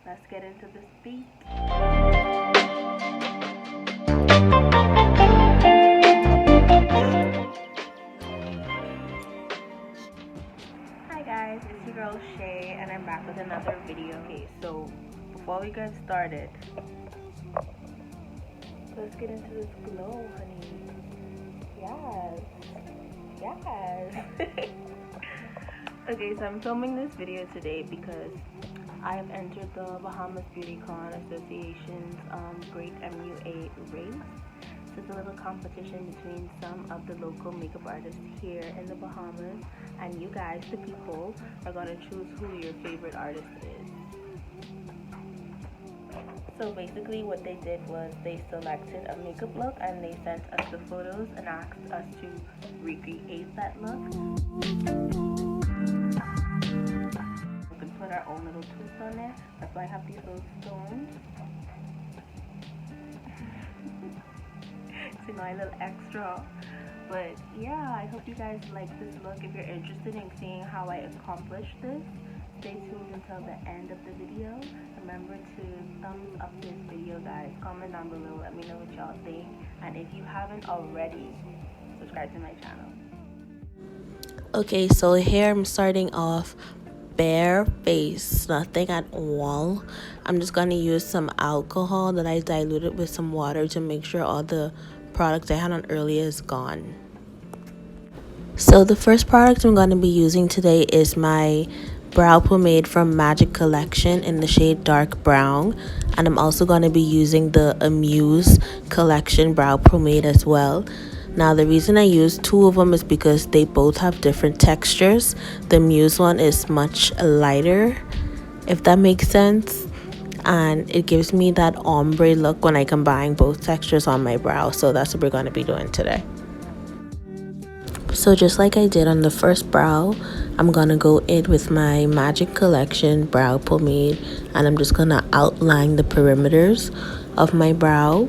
let's get into this beat. Hi guys, it's your girl Shay and I'm back with another video. Okay, so before we get started, let's get into this glow, honey. Yes. Okay, so I'm filming this video today because I have entered the Bahamas BeautyCon Association's Great MUA race. So it's a little competition between some of the local makeup artists here in the Bahamas, and you guys, the people, are going to choose who your favorite artist is. So basically what they did was they selected a makeup look and they sent us the photos and asked us to recreate that look. We can put our own little twist on it. That's why I have these little stones. So my little extra. But yeah, I hope you guys like this look. If you're interested in seeing how I accomplished this, stay tuned until the end of the video. Remember to thumbs up this video, guys. Comment down below, let me know what y'all think. And if you haven't already, subscribe to my channel. Okay, so here I'm starting off bare face, nothing at all. I'm just going to use some alcohol that I diluted with some water to make sure all the product I had on earlier is gone. So the first product I'm going to be using today is my brow pomade from Magic Collection in the shade dark brown, and I'm also going to be using the Amuse collection brow pomade as well. Now the reason I use two of them is because they both have different textures. The Muse one is much lighter, if that makes sense, and it gives me that ombre look when I combine both textures on my brow. So that's what we're going to be doing today. So just like I did on the first brow, I'm going to go in with my Magic Collection brow pomade, and I'm just going to outline the perimeters of my brow.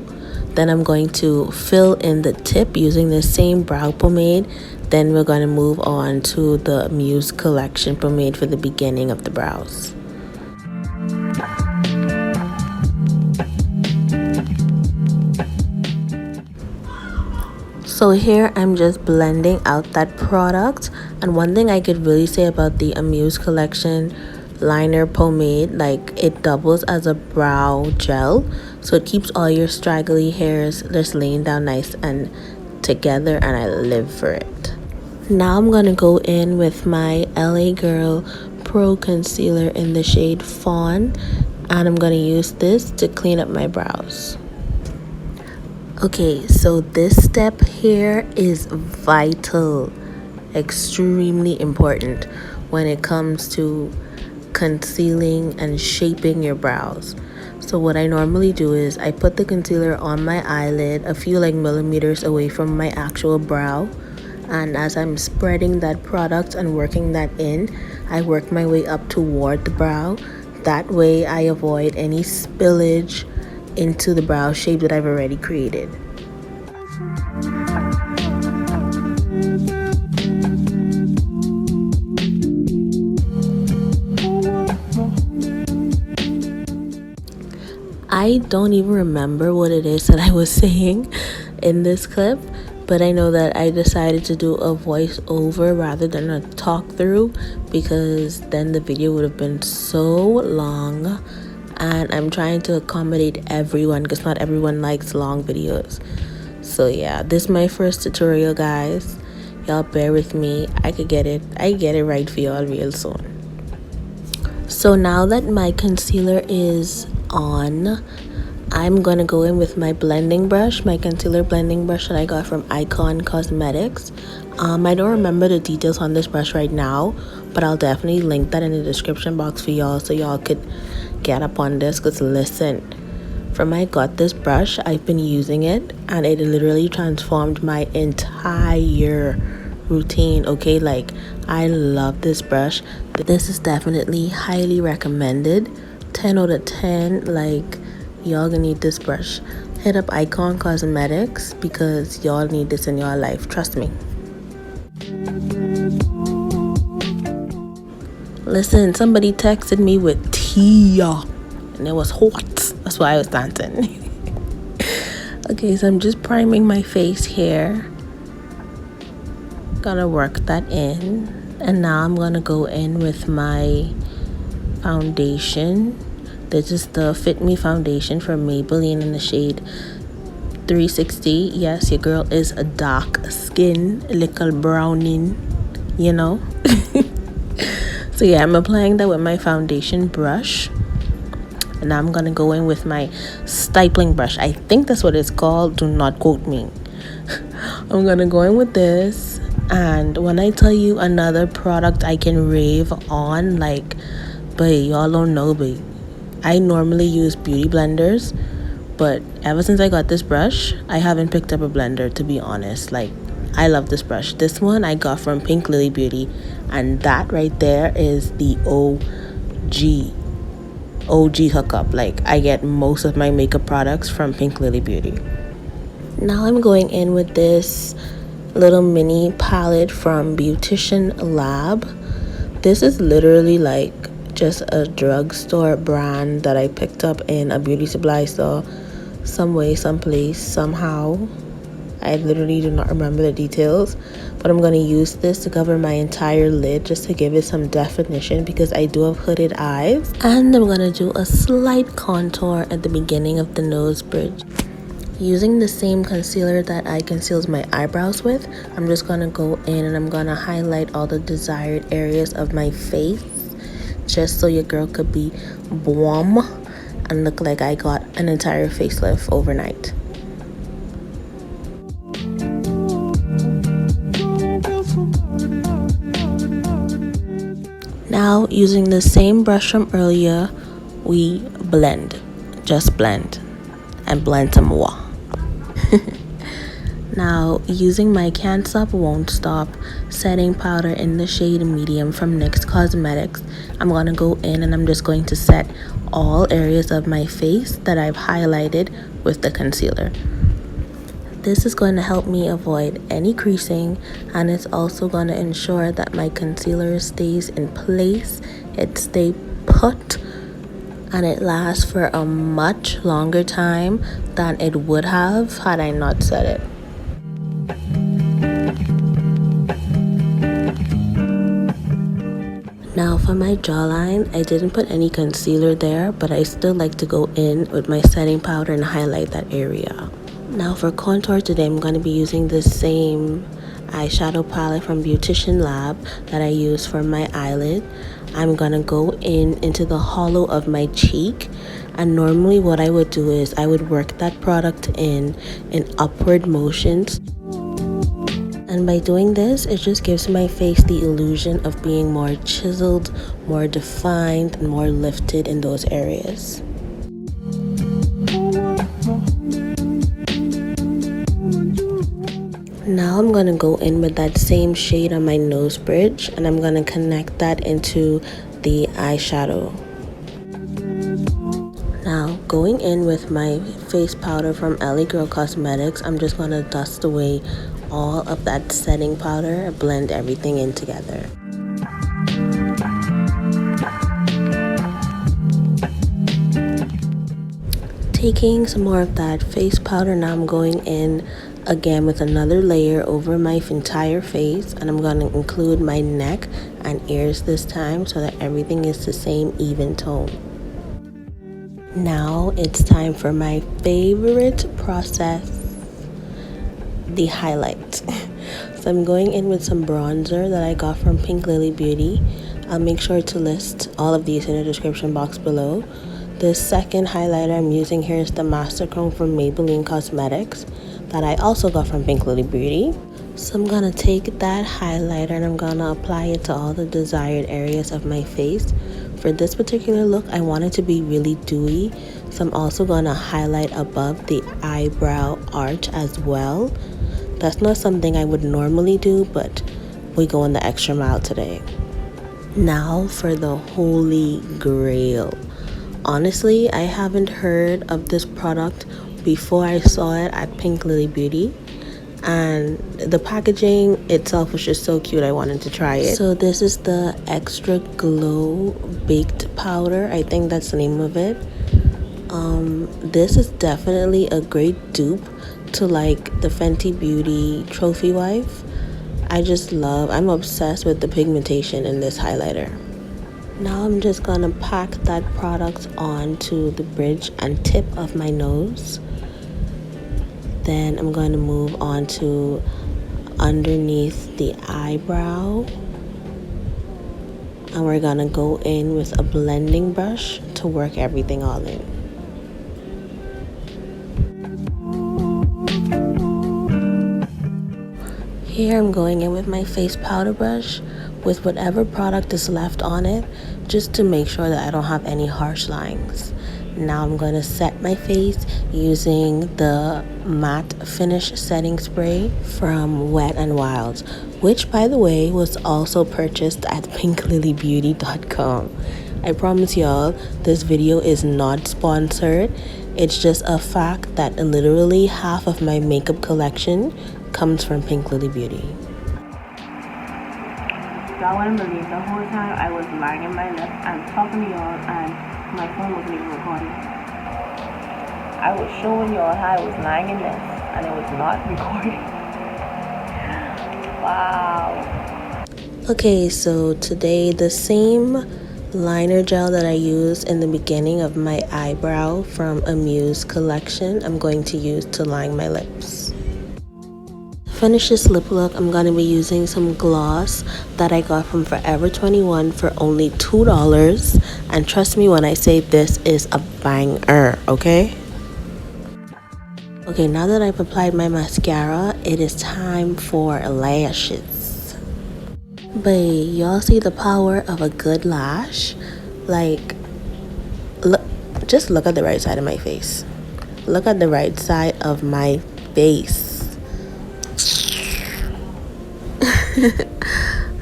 Then I'm going to fill in the tip using the same brow pomade. Then we're going to move on to the Muse Collection pomade for the beginning of the brows. So here I'm just blending out that product, and one thing I could really say about the Amuse Collection liner pomade, like it doubles as a brow gel, so it keeps all your straggly hairs just laying down nice and together, and I live for it. Now I'm gonna go in with my LA Girl Pro Concealer in the shade Fawn, and I'm gonna use this to clean up my brows. Okay, so this step here is vital, extremely important when it comes to concealing and shaping your brows. So what I normally do is I put the concealer on my eyelid a few millimeters away from my actual brow, and as I'm spreading that product and working that in, I work my way up toward the brow. That way I avoid any spillage into the brow shape that I've already created. I don't even remember what it is that I was saying in this clip, but I know that I decided to do a voiceover rather than a talk through because then the video would have been so long, and I'm trying to accommodate everyone because not everyone likes long videos. So yeah, this is my first tutorial, guys. Y'all bear with me. I get it right for y'all real soon. So now that my concealer is on, I'm gonna go in with my blending brush, my concealer blending brush that I got from Icon Cosmetics. I don't remember the details on this brush right now, but I'll definitely link that in the description box for y'all so y'all could get up on this. Because listen, from I got this brush, I've been using it and it literally transformed my entire routine. Okay, like I love this brush. This is definitely highly recommended. 10 out of 10. Like, y'all gonna need this brush. Hit up Icon Cosmetics because y'all need this in your life, trust me. Listen, somebody texted me with tea and it was hot. That's why I was dancing. Okay, so I'm just priming my face here. Gonna work that in, and now I'm gonna go in with my foundation. This is the Fit Me foundation from Maybelline in the shade 360. Yes, your girl is a dark skin, little browning, you know. So yeah, I'm applying that with my foundation brush, and now I'm gonna go in with my stippling brush. I think that's what it's called, do not quote me. I'm gonna go in with this, and when I tell you another product I can rave on, like, but y'all don't know, but I normally use beauty blenders, but ever since I got this brush, I haven't picked up a blender, to be honest. Like, I love this brush. This one I got from Pink Lily Beauty, and that right there is the OG hookup. Like, I get most of my makeup products from Pink Lily Beauty. Now I'm going in with this little mini palette from Beautician Lab. This is literally like just a drugstore brand that I picked up in a beauty supply store some way, someplace, somehow. I literally do not remember the details, but I'm going to use this to cover my entire lid just to give it some definition because I do have hooded eyes. And I'm going to do a slight contour at the beginning of the nose bridge. Using the same concealer that I concealed my eyebrows with, I'm just going to go in and I'm going to highlight all the desired areas of my face, just so your girl could be warm and look like I got an entire facelift overnight. Now, using the same brush from earlier, we blend. Just blend. And blend some more. Now, using my Can't Stop Won't Stop setting powder in the shade medium from NYX Cosmetics, I'm going to go in and I'm just going to set all areas of my face that I've highlighted with the concealer. This is going to help me avoid any creasing, and it's also going to ensure that my concealer stays in place, it stays put, and it lasts for a much longer time than it would have had I not set it. Now for my jawline, I didn't put any concealer there, but I still like to go in with my setting powder and highlight that area. Now for contour today, I'm going to be using the same eyeshadow palette from Beautician Lab that I use for my eyelid. I'm going to go into the hollow of my cheek, and normally what I would do is I would work that product in upward motions. And by doing this, it just gives my face the illusion of being more chiseled, more defined, and more lifted in those areas. Now I'm going to go in with that same shade on my nose bridge, and I'm going to connect that into the eyeshadow. Now, going in with my face powder from LA Girl Cosmetics, I'm just going to dust away all of that setting powder and blend everything in together. Taking some more of that face powder, now I'm going in again with another layer over my entire face, and I'm going to include my neck and ears this time so that everything is the same even tone. Now it's time for my favorite process, the highlight. So I'm going in with some bronzer that I got from Pink Lily Beauty. I'll make sure to list all of these in the description box below. The second highlighter I'm using here is the Master Chrome from Maybelline Cosmetics that I also got from Pink Lily Beauty. So I'm gonna take that highlighter and I'm gonna apply it to all the desired areas of my face. For this particular look, I want it to be really dewy, so I'm also gonna highlight above the eyebrow arch as well. That's not something I would normally do, but we're going the extra mile today. Now for the holy grail. Honestly, I haven't heard of this product before I saw it at Pink Lily Beauty, and the packaging itself was just so cute. I wanted to try it. So this is the Extra Glow Baked Powder. I think that's the name of it. This is definitely a great dupe to like the Fenty Beauty Trophy Wife. I'm obsessed with the pigmentation in this highlighter. Now I'm just gonna pack that product onto the bridge and tip of my nose. Then I'm going to move on to underneath the eyebrow. And we're gonna go in with a blending brush to work everything all in. Here I'm going in with my face powder brush with whatever product is left on it, just to make sure that I don't have any harsh lines. Now I'm going to set my face using the matte finish setting spray from Wet n Wild, which by the way was also purchased at pinklilybeauty.com. I promise y'all, this video is not sponsored. It's just a fact that literally half of my makeup collection comes from Pink Lily Beauty. Y'all wouldn't believe the whole time I was lying in my lips and talking to y'all and my phone wasn't even recording. I was showing y'all how I was lying in this and it was not recording. Wow. Okay, so today the same liner gel that I used in the beginning of my eyebrow from Amuse collection, I'm going to use to line my lips. To finish this lip look, I'm going to be using some gloss that I got from Forever 21 for only $2. And trust me when I say this is a banger, okay? Okay, now that I've applied my mascara, it is time for lashes. But y'all see the power of a good lash? Like, look, just look at the right side of my face. Look at the right side of my face.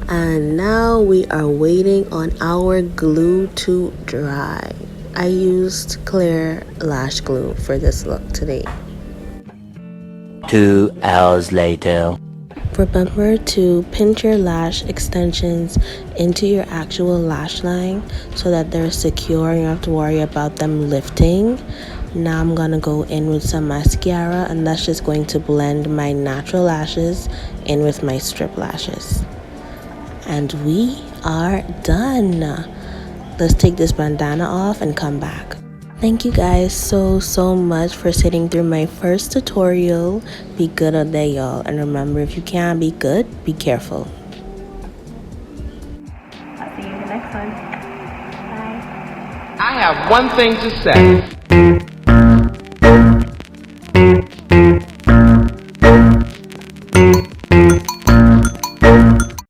And now we are waiting on our glue to dry. I used clear lash glue for this look today. 2 hours later. Remember to pinch your lash extensions into your actual lash line so that they're secure and you don't have to worry about them lifting. Now I'm gonna go in with some mascara, and that's just going to blend my natural lashes in with my strip lashes. And we are done. Let's take this bandana off and come back. Thank you guys so much for sitting through my first tutorial. Be good all day, y'all. And remember, if you can't be good, be careful. I'll see you in the next one. Bye. I have one thing to say.